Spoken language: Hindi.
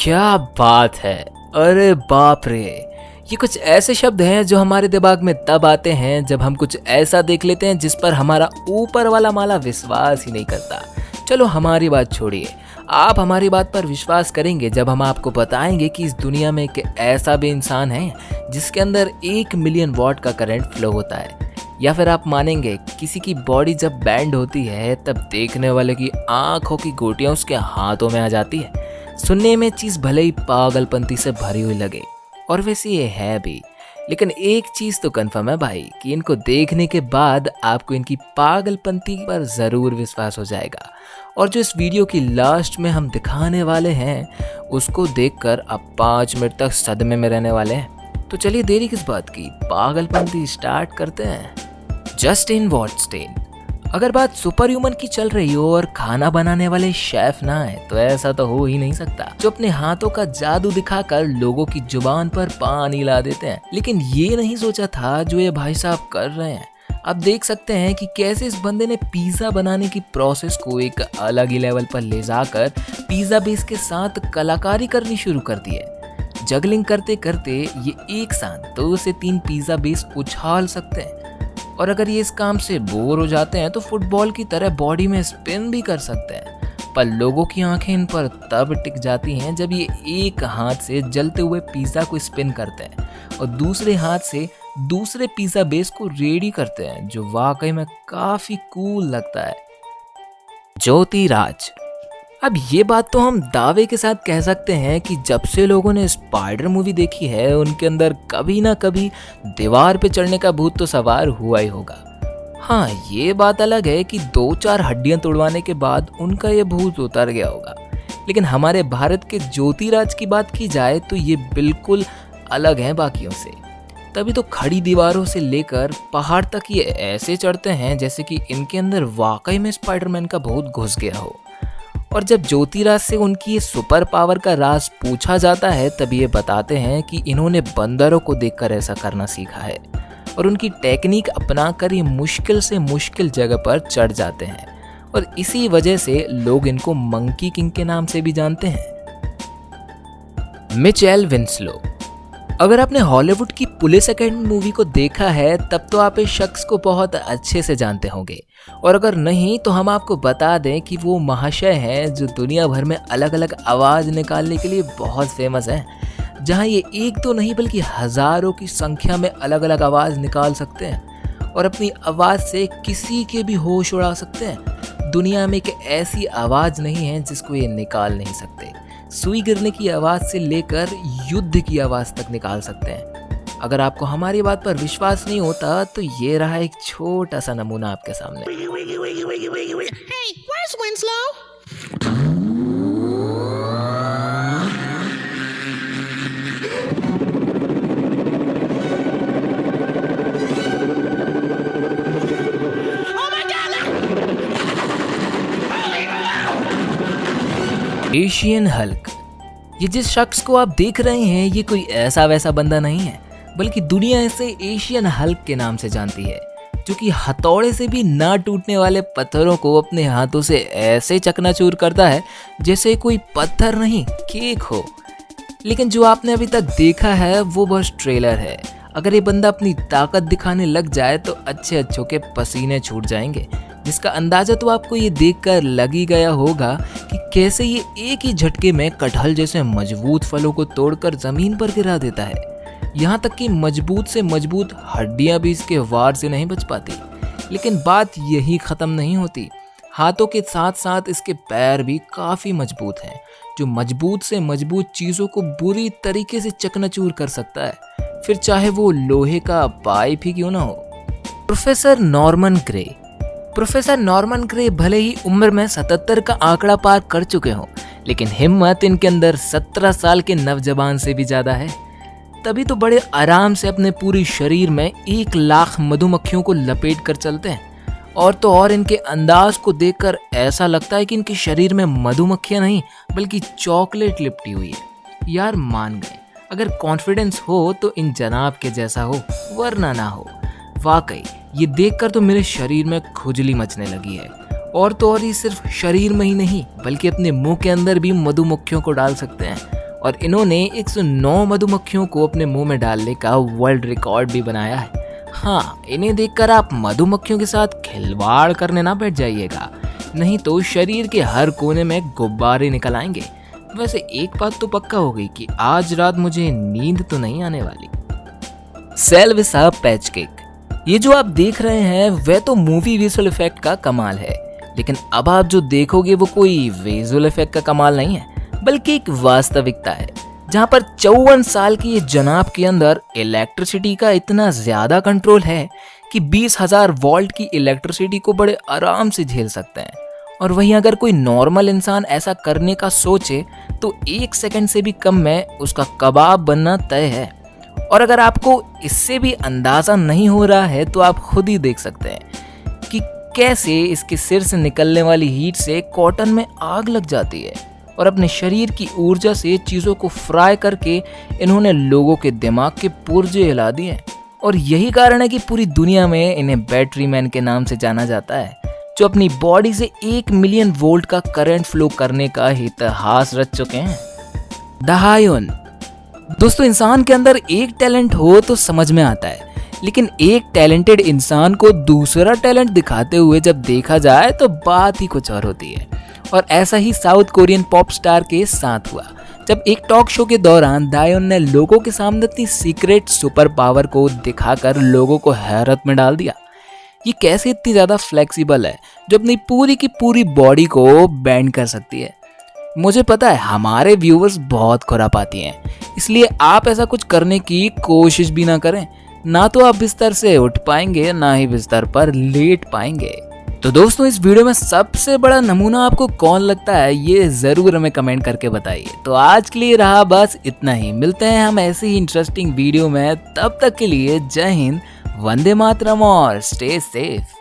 क्या बात है। अरे बाप रे, ये कुछ ऐसे शब्द हैं जो हमारे दिमाग में तब आते हैं जब हम कुछ ऐसा देख लेते हैं जिस पर हमारा ऊपर वाला माला विश्वास ही नहीं करता। चलो हमारी बात छोड़िए, आप हमारी बात पर विश्वास करेंगे जब हम आपको बताएंगे कि इस दुनिया में एक ऐसा भी इंसान है जिसके अंदर 1 मिलियन वॉट का करंट फ्लो होता है। या फिर आप मानेंगे किसी की बॉडी जब बैंड होती है तब देखने वाले की आंखों की गोटियां उसके हाथों में आ जाती है। सुनने में चीज़ भले ही पागलपंती से भरी हुई लगे, और वैसे ये है भी, लेकिन एक चीज़ तो कंफर्म है भाई कि इनको देखने के बाद आपको इनकी पागलपंती पर ज़रूर विश्वास हो जाएगा। और जो इस वीडियो की लास्ट में हम दिखाने वाले हैं उसको देखकर आप 5 मिनट तक सदमे में रहने वाले हैं। तो चलिए देरी किस बात की, पागलपंती स्टार्ट करते हैं। जस्टिन वॉटस्टेन। अगर बात सुपर ह्यूमन की चल रही हो और खाना बनाने वाले शेफ ना है तो ऐसा तो हो ही नहीं सकता, जो अपने हाथों का जादू दिखाकर लोगों की जुबान पर पानी ला देते हैं। लेकिन ये नहीं सोचा था जो ये भाई साहब कर रहे हैं। आप देख सकते हैं कि कैसे इस बंदे ने पिज्जा बनाने की प्रोसेस को एक अलग ही लेवल पर ले जाकर पिज्जा बेस के साथ कलाकारी करनी शुरू कर दी है। जगलिंग करते करते ये एक साथ 2 से 3 पिज्जा बेस उछाल सकते हैं, और अगर ये इस काम से बोर हो जाते हैं तो फुटबॉल की तरह बॉडी में स्पिन भी कर सकते हैं। पर लोगों की आंखें इन पर तब टिक जाती हैं जब ये एक हाथ से जलते हुए पिज्जा को स्पिन करते हैं और दूसरे हाथ से दूसरे पिज्जा बेस को रेडी करते हैं, जो वाकई में काफी कूल लगता है। ज्योति राज। अब ये बात तो हम दावे के साथ कह सकते हैं कि जब से लोगों ने स्पाइडर मूवी देखी है उनके अंदर कभी ना कभी दीवार पे चढ़ने का भूत तो सवार हुआ ही होगा। हाँ, ये बात अलग है कि 2-4 हड्डियां तोड़वाने के बाद उनका ये भूत उतर गया होगा, लेकिन हमारे भारत के ज्योतिराज की बात की जाए तो ये बिल्कुल अलग हैं बाकियों से। तभी तो खड़ी दीवारों से लेकर पहाड़ तक ये ऐसे चढ़ते हैं जैसे कि इनके अंदर वाकई में स्पाइडरमैन का भूत घुस गया हो। और जब ज्योतिराज से उनकी ये सुपर पावर का राज पूछा जाता है तब ये बताते हैं कि इन्होंने बंदरों को देखकर ऐसा करना सीखा है और उनकी टेक्निक अपनाकर ये मुश्किल से मुश्किल जगह पर चढ़ जाते हैं, और इसी वजह से लोग इनको मंकी किंग के नाम से भी जानते हैं। Mitchell Winslow. अगर आपने हॉलीवुड की पुलिस एकेडमी मूवी को देखा है तब तो आप इस शख्स को बहुत अच्छे से जानते होंगे, और अगर नहीं तो हम आपको बता दें कि वो महाशय हैं जो दुनिया भर में अलग अलग आवाज़ निकालने के लिए बहुत फेमस हैं, जहां ये एक तो नहीं बल्कि हज़ारों की संख्या में अलग अलग आवाज़ निकाल सकते हैं और अपनी आवाज़ से किसी के भी होश उड़ा सकते हैं। दुनिया में एक ऐसी आवाज़ नहीं है जिसको ये निकाल नहीं सकते। सुई गिरने की आवाज़ से लेकर युद्ध की आवाज़ तक निकाल सकते हैं। अगर आपको हमारी बात पर विश्वास नहीं होता तो ये रहा एक छोटा सा नमूना आपके सामने। Hey, where's Winslow? Oh my God! Asian Hulk. ये जिस शख्स को आप देख रहे हैं ये कोई ऐसा वैसा बंदा नहीं है, बल्कि दुनिया इसे एशियन हल्क के नाम से जानती है, जो कि हथौड़े से भी ना टूटने वाले पत्थरों को अपने हाथों से ऐसे चकनाचूर करता है जैसे कोई पत्थर नहीं केक हो। लेकिन जो आपने अभी तक देखा है वो बस ट्रेलर है। अगर ये बंदा अपनी ताकत दिखाने लग जाए तो अच्छे अच्छों के पसीने छूट जाएंगे, जिसका अंदाजा तो आपको ये देखकर लग ही गया होगा कि कैसे ये एक ही झटके में कटहल जैसे मजबूत फलों को तोड़कर जमीन पर गिरा देता है। यहाँ तक कि मजबूत से मजबूत हड्डियां भी इसके वार से नहीं बच पाती। लेकिन बात यही खत्म नहीं होती, हाथों के साथ साथ इसके पैर भी काफी मजबूत हैं, जो मजबूत से मजबूत चीजों को बुरी तरीके से चकनाचूर कर सकता है, फिर चाहे वो लोहे का पाइप ही क्यों ना हो। Professor Norman grey. Professor Norman grey भले ही उम्र में 77 का आंकड़ा पार कर चुके हों, लेकिन हिम्मत इनके अंदर 17 साल के नवजवान से भी ज्यादा है। तभी तो बड़े आराम से अपने पूरे शरीर में 1 लाख मधुमक्खियों को लपेट कर चलते हैं, और तो और इनके अंदाज को देखकर ऐसा लगता है कि इनके शरीर में मधुमक्खियां नहीं बल्कि चॉकलेट लिपटी हुई है। यार मान गए, अगर कॉन्फिडेंस हो तो इन जनाब के जैसा हो, वरना ना हो। वाकई ये देखकर तो मेरे शरीर में खुजली मचने लगी है, और तो और ये सिर्फ शरीर में ही नहीं बल्कि अपने मुंह के अंदर भी मधुमक्खियों को डाल सकते हैं और इन्होंने 109 मधुमक्खियों को अपने मुंह में डालने का वर्ल्ड रिकॉर्ड भी बनाया है। हाँ, इन्हें देखकर आप मधुमक्खियों के साथ खिलवाड़ करने ना बैठ जाइएगा, नहीं तो शरीर के हर कोने में गुब्बारे निकल आएंगे। वैसे एक बात तो पक्का हो गई कि आज रात मुझे नींद तो नहीं आने वाली। सेल्विसा पैच केक, ये जो आप देख रहे हैं वह तो मूवी विजुअल इफेक्ट का कमाल है, लेकिन अब आप जो देखोगे वो कोई विजुअल इफेक्ट का कमाल नहीं है, बल्कि एक वास्तविकता है जहां पर 54 साल की ये जनाब के अंदर इलेक्ट्रिसिटी का इतना ज्यादा कंट्रोल है कि 20,000 वोल्ट की इलेक्ट्रिसिटी को बड़े आराम से झेल सकते हैं। और वहीं अगर कोई नॉर्मल इंसान ऐसा करने का सोचे तो 1 सेकंड से भी कम में उसका कबाब बनना तय है। और अगर आपको इससे भी अंदाजा नहीं हो रहा है तो आप खुद ही देख सकते हैं कि कैसे इसके सिर से निकलने वाली हीट से कॉटन में आग लग जाती है और अपने शरीर की ऊर्जा से चीज़ों को फ्राई करके इन्होंने लोगों के दिमाग के पुर्जे हिला दिए हैं। और यही कारण है कि पूरी दुनिया में इन्हें बैटरी मैन के नाम से जाना जाता है, जो अपनी बॉडी से 1 मिलियन वोल्ट का करंट फ्लो करने का इतिहास रच चुके हैं। दहायुन, दोस्तों इंसान के अंदर एक टैलेंट हो तो समझ में आता है, लेकिन एक टैलेंटेड इंसान को दूसरा टैलेंट दिखाते हुए जब देखा जाए तो बात ही कुछ और होती है। और ऐसा ही साउथ कोरियन पॉप स्टार के साथ हुआ, जब एक टॉक शो के दौरान दायोन ने लोगों के सामने अपनी सीक्रेट सुपर पावर को दिखाकर लोगों को हैरत में डाल दिया। ये कैसे इतनी ज़्यादा फ्लेक्सिबल है जो अपनी पूरी की पूरी बॉडी को बेंड कर सकती है। मुझे पता है हमारे व्यूवर्स बहुत खुरापाती हैं, इसलिए आप ऐसा कुछ करने की कोशिश भी ना करें, ना तो आप बिस्तर से उठ पाएंगे ना ही बिस्तर पर लेट पाएंगे। तो दोस्तों इस वीडियो में सबसे बड़ा नमूना आपको कौन लगता है ये ज़रूर हमें कमेंट करके बताइए। तो आज के लिए रहा बस इतना ही, मिलते हैं हम ऐसे ही इंटरेस्टिंग वीडियो में, तब तक के लिए जय हिंद, वंदे मातरम और स्टे सेफ।